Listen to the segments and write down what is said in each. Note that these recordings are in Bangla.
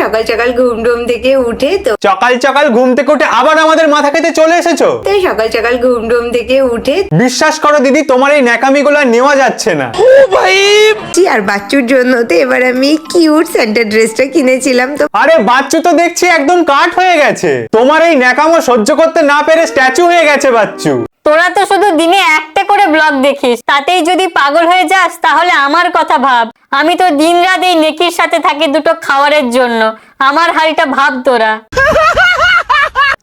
সকাল সকাল ঘুম থেকে উঠে তো সকাল সকাল ঘুম থেকে উঠে আবার আমাদের মাথা খেতে চলে এসেছো। তাই সকাল সকাল ঘুম থেকে উঠে বিশ্বাস করো দিদি, তোমার এই ন্যাকামিগুলো নেওয়া যাচ্ছে না। ও ভাই আর বাচ্চুর জন্য তো এবার আমি কিউট সেন্টার ড্রেসটা কিনেছিলাম। তো আরে বাচ্চু তো দেখছি একদম কাঠ হয়ে গেছে, তোমার এই ন্যাকামো সহ্য করতে না পেরে স্ট্যাচু হয়ে গেছে বাচ্চু। তোরা তো শুধু দিনে একটা করে ব্লগ দেখিস, তাতেই যদি পাগল হয়ে যাস তাহলে আমার কথা ভাব। আমি তো দিনরাত এই নেকির সাথে থাকি দুটো খাবারের জন্য, আমার হালটা ভাব তোরা।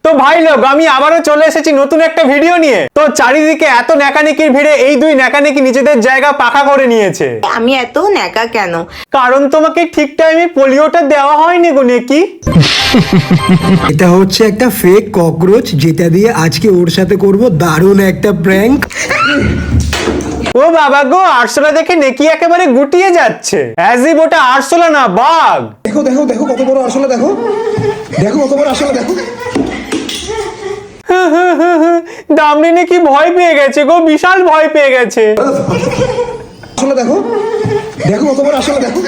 তো ভাই লোক, আমি আবারও চলে এসেছি নতুন একটা ভিডিও নিয়ে। তো চারিদিকে এত ন্যাকানিকির ভিড়ে এই দুই ন্যাকানিকি নিজেদের জায়গা পাকা করে নিয়েছে। আমি এত ন্যাকা কেন? কারণ তোমাকে ঠিক টাইমে পোলিওটা দেওয়া হয়নি গো নেকি। এটা হচ্ছে একটা ফেক ককরোচ, যেটা দিয়ে আজকে ওর সাথে করব দারুণ একটা প্র্যাঙ্ক। ও বাবা গো, আরশোলা দেখে নেকি একেবারে গুটিয়ে যাচ্ছে। অ্যাজ ইফ ওটা আরশোলা না, বাঘ। দেখো দেখো দেখো কত বড় আরশোলা, দেখো দেখো কত বড় আরশোলা, দেখো। দামড়ি নাকি ভয় পেয়ে গেছে গো, বিশাল ভয় পেয়ে গেছে। আরশোলা দেখো, দেখো কত বড় আরশোলা, দেখো।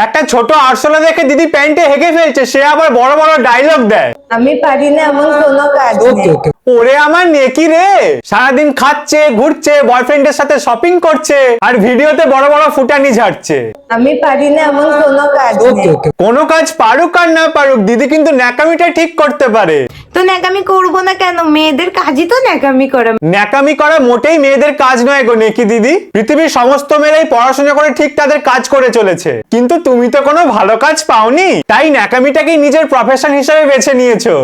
একটা ছোট আরশোলা দেখে দিদি প্যান্টে হেগে ফেলছে, সে আবার বড় বড় ডায়লগ দেয়। আমি পারি না এমন কোনো কাজ ওকে নেই। ওকে। ওরে আমার নেকি রে, সারাদিন খাচ্ছে ঘুরছে, বয়ফ্রেন্ডের সাথে শপিং করছে, আর ভিডিওতে বড় বড় ফুটানি ঝাড়ছে। আমি পারি না এমন কোনো কাজ ওকে নেই। ওকে। কোনো কাজ পারুক আর না পারুক, দিদি কিন্তু ন্যাকামিটা ঠিক করতে পারে। তো ন্যাকামি করবো না কেন? মেয়েদের কাজই তো ন্যাকামি করা। ন্যাকামি করা মোটেই মেয়েদের কাজ নয় গো নেকি দিদি। পৃথিবীর সমস্ত মেয়েরাই পড়াশোনা করে ঠিক তাদের কাজ করে চলেছে, কিন্তু তুমি তো কোনো ভালো কাজ পাওনি, তাই ন্যাকামিটাকেই নিজের প্রফেশন হিসেবে বেছে নিয়েছো।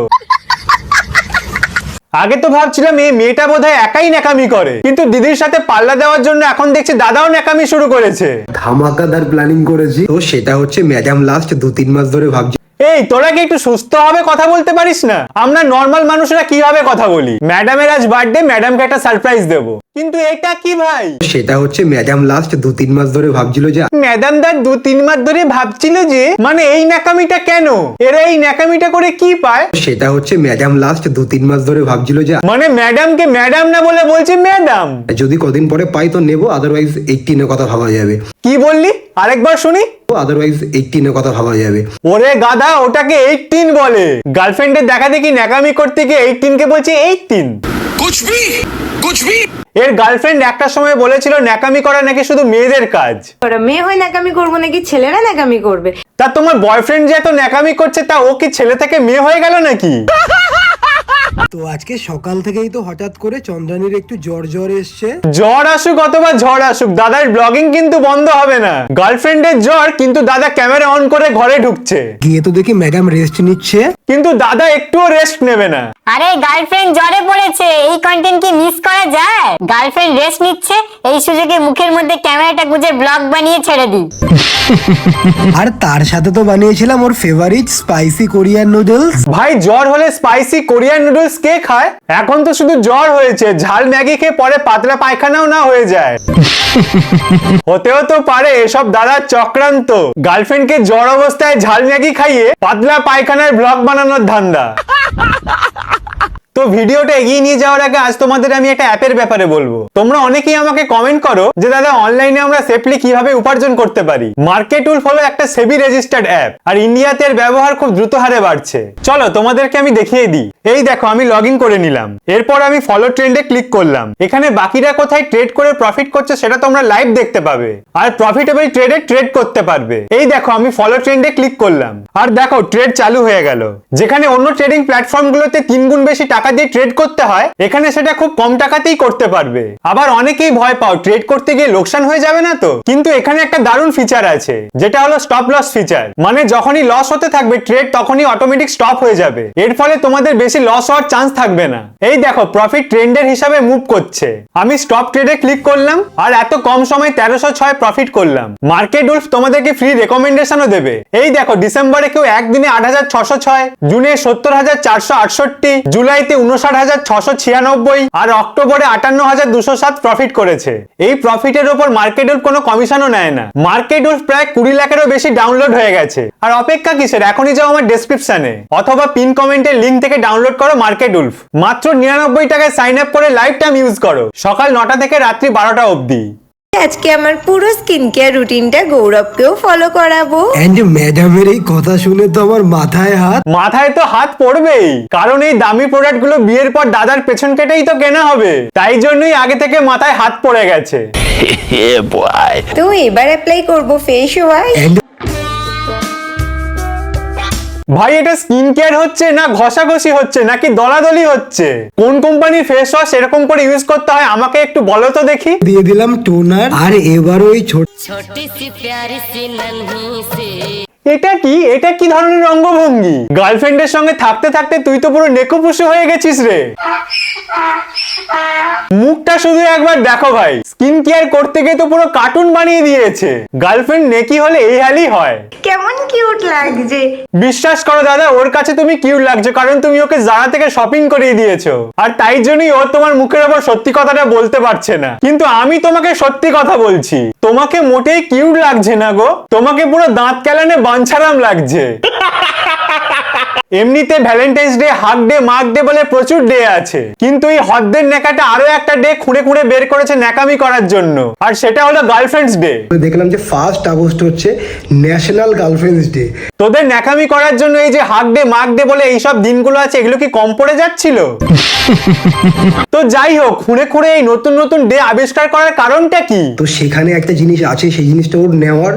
আগে তো ভাবছিলাম এই মেয়েটা বোধহয় একাই ন্যাকামি করে, কিন্তু দিদির সাথে পাল্লা দেওয়ার জন্য এখন দেখছি দাদাও ন্যাকামি শুরু করেছে। ধামাকাদার প্ল্যানিং করেছি। তো সেটা হচ্ছে ম্যাডাম লাস্ট 2-3 মাস ধরে ভাবছি এই তোরা কি একটু সুস্থ ভাবে কথা বলতে পারিস না? আমরা নর্মাল মানুষরা কিভাবে কথা বলি। ম্যাডামের আজ বার্থডে, ম্যাডামকে একটা সারপ্রাইজ দেবো, কিন্তু এটা কি ভাই? সেটা হচ্ছে ম্যাডাম লাস্ট 2-3 মাস ধরে ভাবছিল যে ম্যাডাম দার 2-3 মাস ধরে ভাবছিল যে, মানে এই ন্যাকামিটা কেন, এরা এই ন্যাকামিটা করে কি পায়? সেটা হচ্ছে ম্যাডাম লাস্ট 2-3 মাস ধরে ভাবছিল যে মানে ম্যাডামকে ম্যাডাম না বলে বলছে ম্যাডাম। যদি কদিন পরে পাই তো নেবো, আদারওয়াইজ 18 এর কথা ভাবা যাবে। কি বললি আরেকবার শুনি? আদারওয়াইজ 18 এর কথা ভাবা যাবে। ওরে গাধা, ওটাকে 18 বলে। গার্লফ্রেন্ডের দেখা দেখি ন্যাকামি করতে গিয়ে 18 কে বলছে 18। कुछ भी এর গার্লফ্রেন্ড একটা সময় বলেছিল ন্যাকামি করা নাকি শুধু মেয়েদের কাজ। মেয়ে হয়ে ন্যাকামি করবো নাকি ছেলেরা ন্যাকামি করবে? তা তোমার বয়ফ্রেন্ড যে এত ন্যাকামি করছে, তা ও কি ছেলে থেকে মেয়ে হয়ে গেল নাকি? তো আজকে সকাল থেকেই তো হঠাৎ করে চন্দ্রানীর একটু জ্বর জ্বর এসছে। জ্বর আসুক অথবা ঝড় আসুক, দাদার ব্লগিং কিন্তু বন্ধ হবে না। গার্লফ্রেন্ডের জ্বর, কিন্তু দাদা ক্যামেরা অন করে ঘরে ঢুকছে। গিয়ে তো দেখি ম্যাডাম রেস্ট নিচ্ছে। কিন্তু দাদা একটুও রেস্ট নেবে না। আরে গার্লফ্রেন্ড জ্বরে পড়েছে, এই কন্টেন্ট কি মিস করা যায়? গার্লফ্রেন্ড রেস্ট নিচ্ছে, এই সুযোগে মুখের মধ্যে ক্যামেরাটা গুজে ব্লগ বানিয়ে ছেড়ে দিই। আর তার সাথে তো বানিয়েছিলাম ওর ফেভারিট স্পাইসি কোরিয়ান নুডলস। ভাই জ্বর হলে স্পাইসি কোরিয়ান নুডলস কে খায়? এখন তো শুধু জ্বর হয়েছে, ঝাল ম্যাগি খেয়ে পরে পাতলা পায়খানাও না হয়ে যায়। হতেও তো পারে এসব দাদার চক্রান্ত, গার্লফ্রেন্ডকে জ্বর অবস্থায় ঝাল ম্যাগি খাইয়ে পাতলা পায়খানার ব্লগ বানানোর ধান্দা। তো ভিডিওটা এগিয়ে নিয়ে যাওয়ার আগে আজ তোমাদের আমি একটা অ্যাপের ব্যাপারে বলবো। তোমরা অনেকেই আমাকে কমেন্ট করো যে দাদা অনলাইনে আমরা সেফলি কিভাবে উপার্জন করতে পারি। মার্কেট উলফ হলো একটা সেবি রেজিস্টার্ড অ্যাপ, আর ইন্ডিয়াতে এর ব্যবহার খুব দ্রুত হারে বাড়ছে। চলো তোমাদেরকে আমি দেখিয়ে দিই। এই দেখো, আমি লগ ইন করে নিলাম, এরপর আমি ফলো ট্রেন্ডে ক্লিক করলাম। এখানে বাকিরা কোথায় ট্রেড করে প্রফিট করছে সেটা তোমরা লাইভ দেখতে পাবে, আর প্রফিটেবল ট্রেডে ট্রেড করতে পারবে। এই দেখো, আমি ফলো ট্রেন্ডে ক্লিক করলাম, আর দেখো ট্রেড চালু হয়ে গেল। যেখানে অন্য ট্রেডিং প্ল্যাটফর্মগুলোতে 3 গুণ বেশি টাকা দিয়ে ট্রেড করতে হয়, এখানে সেটা খুব কম টাকাতেই করতে পারবে। আবার অনেকেই ভয় পাও ট্রেড করতে গিয়ে লোকসান হয়ে যাবে না তো, কিন্তু এখানে একটা দারুণ ফিচার আছে, যেটা হলো স্টপ লস ফিচার। মানে যখনই লস হতে থাকবে ট্রেড, তখনই অটোমেটিক স্টপ হয়ে যাবে। এর ফলে তোমাদের বেশি লস হওয়ার চান্স থাকবে না। এই দেখো প্রফিট ট্রেন্ডের হিসাবে মুভ করছে। আমি স্টপ ট্রেডে ক্লিক করলাম, আর এত কম সময় 1306 প্রফিট করলাম। মার্কেট উলফ তোমাদেরকে ফ্রি রেকমেন্ডেশনও দেবে। এই দেখো, ডিসেম্বরে কেউ একদিনে 8606, জুনে 70468, জুলাইতে 59696, আর অক্টোবরে 58207 প্রফিট করেছে। এই প্রফিটের উপর মার্কেট উলফ কোনো কমিশনও নেয় না। মার্কেট উলফ প্রায় 20 লাখেরও বেশি ডাউনলোড হয়ে গেছে। আর অপেক্ষা কিসের, এখনই যাও আমার ডেসক্রিপশনে অথবা পিন কমেন্টের লিংক থেকে ডাউনলোড করো মার্কেট উলফ। মাত্র 99 টাকায় সাইন আপ করে লাইফ টাইম ইউজ করো, সকাল 9টা থেকে রাত্রি 12টা অবধি। আজকে আমার পুরো স্কিন কেয়ার রুটিনটা গৌরবকেও ফলো করাবো। এন্ড ম্যাডামের এই কথা শুনে তো আমার মাথায় হাত। মাথায় তো হাত পড়বেই, কারণ এই দামি প্রোডাক্ট গুলো বিয়ের পর দাদার পেছন কেটেই তো কেনা হবে, তাই জন্যই আগে থেকে মাথায় হাত পড়ে গেছে। তো এবার অ্যাপ্লাই করব ফেস ওয়াশ। ভাই এটা স্কিন কেয়ার হচ্ছে না ঘষাঘষি হচ্ছে নাকি দলাদলি হচ্ছে? কোন কোম্পানির ফেস ওয়াশ এরকম করে ইউজ করতে হয় আমাকে একটু বলো তো দেখি। দিয়ে দিলাম টোনার, আর এবার ওই ছোট এটা কি ধরনের অঙ্গভঙ্গি? গার্লফ্রেন্ডের সঙ্গে থাকতে থাকতে তুই তো পুরো নেকুপুসু হয়ে গেছিস রে। মুখটা শুধু একবার দেখো ভাই, স্কিন কেয়ার করতে গিয়ে তো পুরো কার্টুন বানিয়ে দিয়েছে। গার্লফ্রেন্ড নেকি হলে এই হালই হয়। কেমন কিউট লাগছে। বিশ্বাস করো দাদা, ওর কাছে তুমি কিউট লাগছো কারণ তুমি ওকে জারা থেকে শপিং করিয়ে দিয়েছো, আর তাই জন্যই ও তোমার মুখের ওপর সত্যি কথাটা বলতে পারছে না। কিন্তু আমি তোমাকে সত্যি কথা বলছি, তোমাকে মোটেই কিউট লাগছে না গো, তোমাকে পুরো দাঁত কেলানে বাঞ্ছারাম লাগছে। এমনিতে ভ্যালেন্টাইন্স ডে, হাগ ডে, মাগ ডে বলে প্রচুর ডে আছে, কিন্তু এই হদ্দের নেকাটা আরো একটা ডে খুঁড়ে খুঁড়ে বের করেছে ন্যাকামি করার জন্য, আর সেটা হলো গার্লফ্রেন্ডস ডে। দেখলাম যে 1 আগস্ট হচ্ছে ন্যাশনাল গার্লফ্রেন্ডস ডে। তোদের ন্যাকামি করার জন্য এই যে হাগ ডে, মাগ ডে বলে এইসব দিনগুলো আছে, এগুলো কি কম পড়ে যাচ্ছিল? তো যাই হোক, খুঁড়ে খুঁড়ে এই নতুন নতুন ডে আবিষ্কার করার কারণটা কি? তো সেখানে একটা জিনিস আছে, সেই জিনিসটা ওর নেওয়ার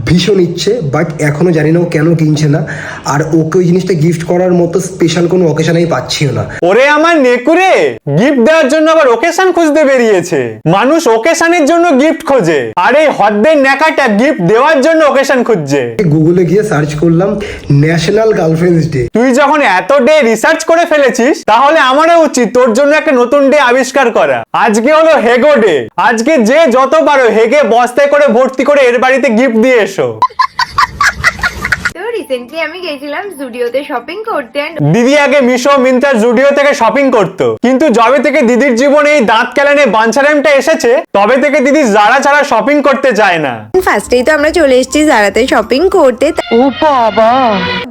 ভীষণ ইচ্ছে, বাট এখনো জানি না ও কেন কিনছে না, আর ওকে ওই জিনিসটা গিফট করার মতো স্পেশাল কোনো অকেশনেই পাচ্ছিও না। ওরে আমার নেকুরে, গিফট দেওয়ার জন্য আবার ওকেশন খুঁজতে বেরিয়েছে। মানুষ ওকেশনের জন্য গিফট খোঁজে, আর এই হদ্দের নেকাটা গিফট দেওয়ার জন্য ওকেশন খুঁজছে। গুগলে গিয়ে সার্চ করলাম ন্যাশনাল গার্লফ্রেন্ডস ডে। তুই যখন এত ডে রিসার্চ করে ফেলেছিস, তাহলে আমারও উচিত তোর জন্য একটা নতুন ডে আবিষ্কার করা। আজকে হলো হেগো ডে। আজকে যে যত পারো হেগে বস্তায় করে ভর্তি করে এর বাড়িতে গিফট দিয়ে এসো। তো রিসেন্টলি আমি গেছিলাম জুডিওতে শপিং করতে। দিদি আগে মিশো, মিন্ত্রা, জুডিও থেকে শপিং করতো, কিন্তু যবে থেকে দিদির জীবনে এই দাঁত কেলানে বাঞ্ছারামটা এসেছে, তবে থেকে দিদি জারা ছাড়া শপিং করতে চায় না। ফার্স্টেই তো আমরা চলে এসেছি জারাতে শপিং করতে। ও বাবা,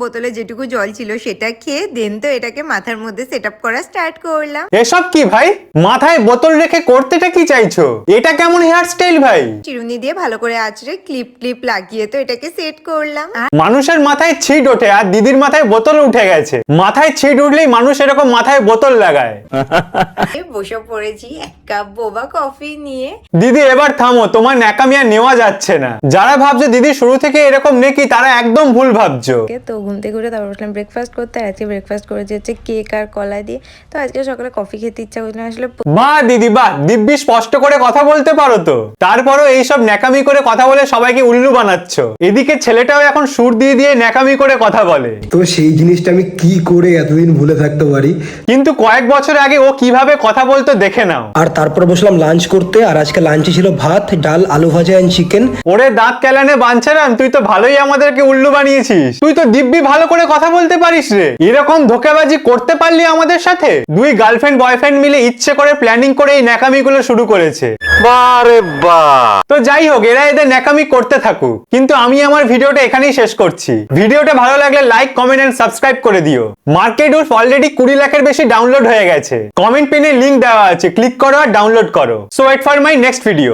বোতলে যেটুকু জল ছিল সেটা খেয়ে দেন তো এটাকে মাথার মধ্যে সেট আপ করা স্টার্ট করলাম। এসব কি ভাই? মাথায় বোতল রেখে করতেটা কি চাইছো? এটা কেমন হেয়ার স্টাইল ভাই? চিরুনি দিয়ে ভালো করে আঁচড়ে ক্লিপ লাগিয়ে তো এটাকে সেট করলাম। আর মানুষের মাথায় ছিট ওঠে, আর দিদির মাথায় বোতল উঠে গেছে। মাথায় ছিট উঠলেই মানুষ এরকম মাথায় বোতল লাগায়। বসে পড়েছি এক কাপ বোবা কফি নিয়ে। দিদি এবার থামো, তোমার ন্যাকামি আর নেওয়া যাচ্ছে না। যারা ভাবছে দিদি শুরু থেকে এরকম নেকি, তারা একদম ভুল ভাবছো। তো ঘুম থেকে উঠে তারপর বসলাম ব্রেকফাস্ট করতে। আর আজকে ব্রেকফাস্ট করেছি হচ্ছে কেক আর কলা দিয়ে। তো আজকে সকালে কফি খেতে ইচ্ছা করছিল আসলে। বাহ দিদি বাহ, দিব্যি স্পষ্ট করে কথা বলতে পারো তো। তারপরও এইসব ন্যাকামি করে কথা বলে সবাইকে উল্লু বানাচ্ছ। এদিকে ছেলেটাও এখন সুর দিয়ে দিয়ে ন্যাকামি করে কথা বলে। তো সেই জিনিসটা আমি কি করে এতদিন ভুলে থাকতে পারি? কিন্তু কয়েক বছর আগে ও কিভাবে কথা বলতো দেখে নাও। আর তারপর বসলাম লাঞ্চ করতে, আর আজকে লাঞ্চে ছিল ভাত, ডাল, আলু ভাজা এন্ড চিকেন। ওরে দাঁত কেলানে বাঞ্ছারাম, তুই তো ভালোই আমাদেরকে উল্লু বানিয়েছিস। তুই তো দিব্যি ভালো করে কথা বলতে পারিস রে। এরকম ধোঁকাবাজি করতে পারলি আমাদের সাথে? দুই গার্লফ্রেন্ড বয়ফ্রেন্ড মিলে ইচ্ছে করে প্ল্যানিং করে এই ন্যাকামি গুলো শুরু করেছে। তো যাই হোক, এরা এদের ন্যাকামি করতে থাকুক, কিন্তু আমি আমার ভিডিওটা এখানেই শেষ করছি। ভিডিওটা ভালো লাগলে লাইক, কমেন্ট এন্ড সাবস্ক্রাইব করে দিও। মার্কেট উলফ অলরেডি 20 লাখের বেশি ডাউনলোড হয়ে গেছে। কমেন্ট পেনে লিংক দেওয়া আছে, ক্লিক করো আর ডাউনলোড করো। So wait for my next video.